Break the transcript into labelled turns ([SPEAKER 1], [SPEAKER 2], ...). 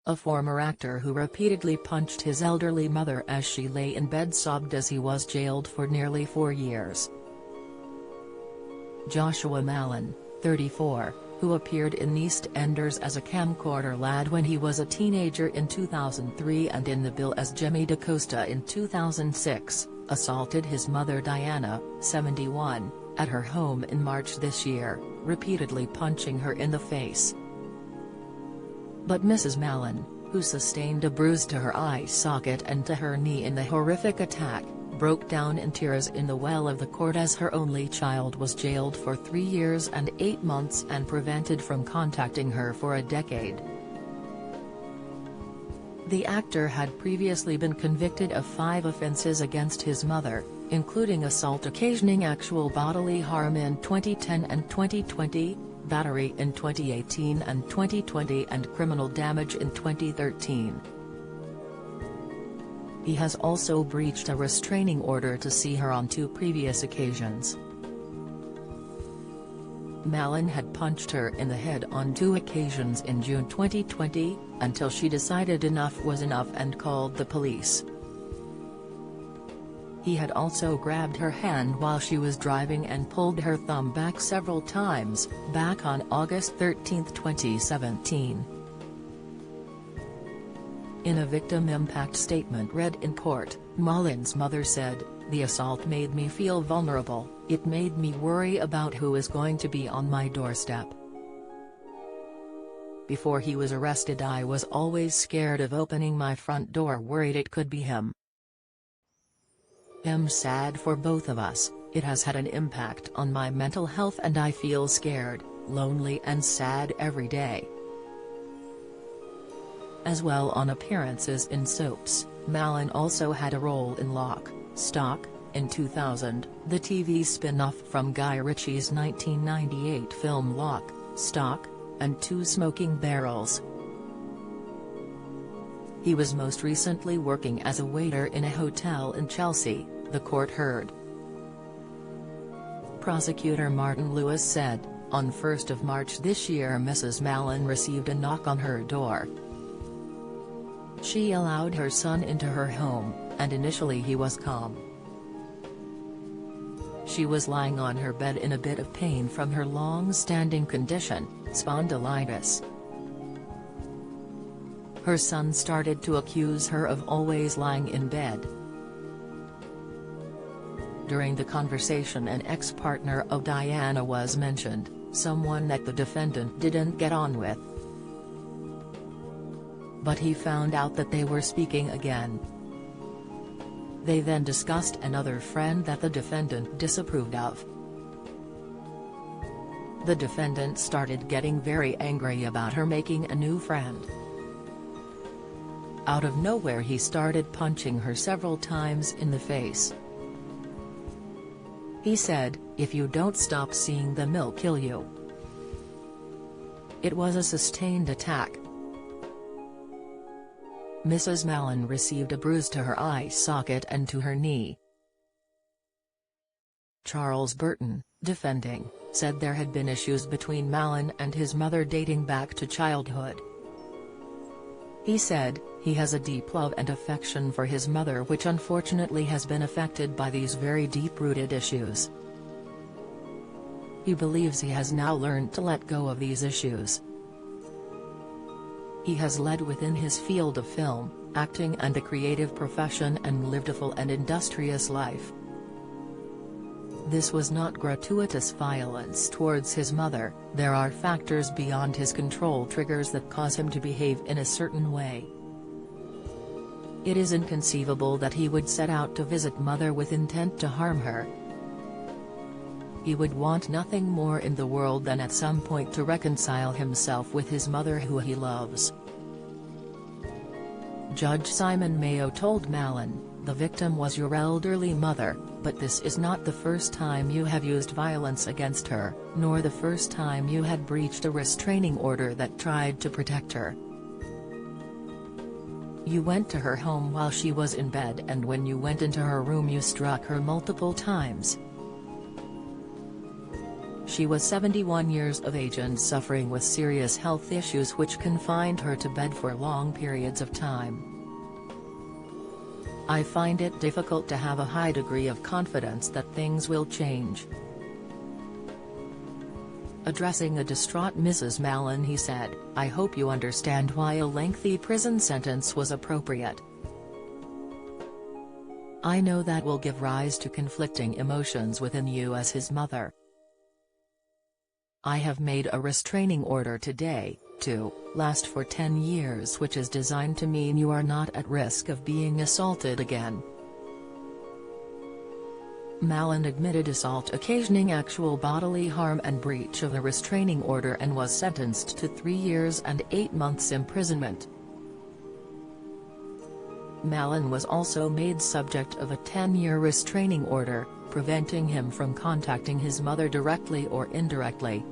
[SPEAKER 1] A former actor who repeatedly punched his elderly mother as she lay in bed sobbed as he was jailed for nearly 4 years. Joshua Malin, 34, who appeared in EastEnders as a camcorder lad when he was a teenager in 2003 and in The Bill as Jimmy DaCosta in 2006, assaulted his mother Diana, 71, at her home in March this year, repeatedly punching her in the face. But Mrs. Malin, who sustained a bruise to her eye socket and to her knee in the horrific attack, broke down in tears in the well of the court as her only child was jailed for 3 years and 8 months and prevented from contacting her for a decade. The actor had previously been convicted of 5 offenses against his mother, including assault occasioning actual bodily harm in 2010 and 2020, battery in 2018 and 2020 and criminal damage in 2013. He has also breached a restraining order to see her on 2 previous occasions. Malin had punched her in the head on 2 occasions in June 2020, until she decided enough was enough and called the police. He had also grabbed her hand while she was driving and pulled her thumb back several times, back on August 13, 2017. In a victim impact statement read in court, Malin's mother said, "The assault made me feel vulnerable, it made me worry about who is going to be on my doorstep. Before he was arrested I was always scared of opening my front door, worried it could be him. I'm sad for both of us, it has had an impact on my mental health and I feel scared, lonely and sad every day." As well on appearances in soaps, Malin also had a role in Lock, Stock, in 2000, the TV spin-off from Guy Ritchie's 1998 film Lock, Stock, and Two Smoking Barrels. He was most recently working as a waiter in a hotel in Chelsea, the court heard. Prosecutor Martin Lewis said, on 1st of March this year Mrs. Malin received a knock on her door. She allowed her son into her home, and initially he was calm. She was lying on her bed in a bit of pain from her long-standing condition, spondylitis. Her son started to accuse her of always lying in bed. During the conversation an ex-partner of Diana was mentioned, someone that the defendant didn't get on with. But he found out that they were speaking again. They then discussed another friend that the defendant disapproved of. The defendant started getting very angry about her making a new friend. Out of nowhere he started punching her several times in the face. He said, "If you don't stop seeing them I'll kill you." It was a sustained attack. Mrs. Malin received a bruise to her eye socket and to her knee. Charles Burton, defending, said there had been issues between Malin and his mother dating back to childhood. He said, he has a deep love and affection for his mother which unfortunately has been affected by these very deep-rooted issues. He believes he has now learned to let go of these issues. He has led within his field of film, acting and the creative profession and lived a full and industrious life. This was not gratuitous violence towards his mother, there are factors beyond his control, triggers that cause him to behave in a certain way. It is inconceivable that he would set out to visit mother with intent to harm her. He would want nothing more in the world than at some point to reconcile himself with his mother who he loves. Judge Simon Mayo told Malin, "The victim was your elderly mother, but this is not the first time you have used violence against her, nor the first time you had breached a restraining order that tried to protect her. You went to her home while she was in bed, and when you went into her room you struck her multiple times. She was 71 years of age and suffering with serious health issues which confined her to bed for long periods of time. I find it difficult to have a high degree of confidence that things will change. Addressing a distraught Mrs. Mallon, he said, "I hope you understand why a lengthy prison sentence was appropriate. I know that will give rise to conflicting emotions within you as his mother. I have made a restraining order today, to last for 10 years, which is designed to mean you are not at risk of being assaulted again." Mallon admitted assault occasioning actual bodily harm and breach of the restraining order and was sentenced to 3 years and 8 months imprisonment. Mallon was also made subject of a 10-year restraining order, preventing him from contacting his mother directly or indirectly.